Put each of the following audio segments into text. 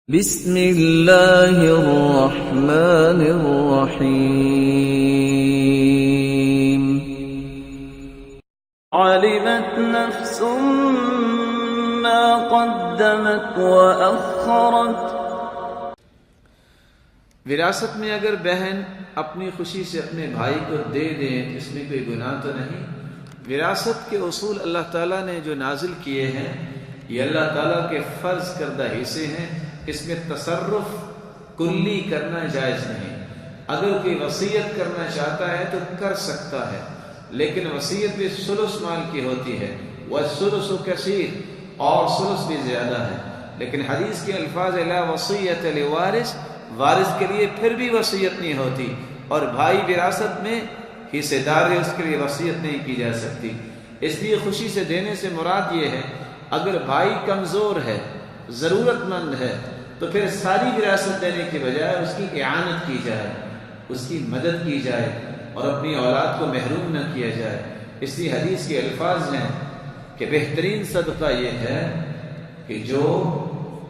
بسم اللہ الرحمن الرحیم علمت نفس ما قدمت وأخرت۔ وراثت میں اگر بہن اپنی خوشی سے اپنے بھائی کو دے دیں اس میں کوئی گناہ تو نہیں۔ وراثت کے اصول اللہ تعالیٰ نے جو نازل کیے ہیں یہ اللہ تعالیٰ کے فرض کردہ حصے ہیں، اس میں تصرف کلی کرنا جائز نہیں۔ اگر کوئی وصیت کرنا چاہتا ہے تو کر سکتا ہے، لیکن وصیت بھی ثلث مال کی ہوتی ہے، والثلث کثیر، اور ثلث بھی زیادہ ہے۔ لیکن حدیث کے الفاظ لا وصیت لوارث، وارث کے لیے پھر بھی وصیت نہیں ہوتی، اور بھائی وراثت میں حصے دار ہے، اس کے لیے وصیت نہیں کی جا سکتی۔ اس لیے خوشی سے دینے سے مراد یہ ہے اگر بھائی کمزور ہے، ضرورت مند ہے، تو پھر ساری وراثت دینے کے بجائے اس کی اعانت کی جائے، اس کی مدد کی جائے، اور اپنی اولاد کو محروم نہ کیا جائے۔ اس لیے حدیث کے الفاظ ہیں کہ بہترین صدقہ یہ ہے کہ جو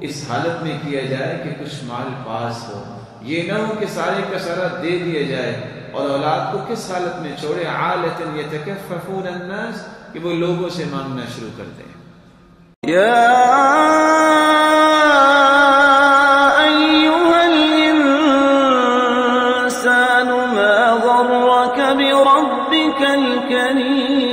اس حالت میں کیا جائے کہ کچھ مال پاس ہو، یہ نہ ہو کہ سارے کا سارا دے دیا جائے اور اولاد کو کس حالت میں چھوڑے، عالۃ یتکففون الناس، کہ وہ لوگوں سے مانگنا شروع کر دیں۔ یا ایھا الانسان ما غرک بربک الکریم۔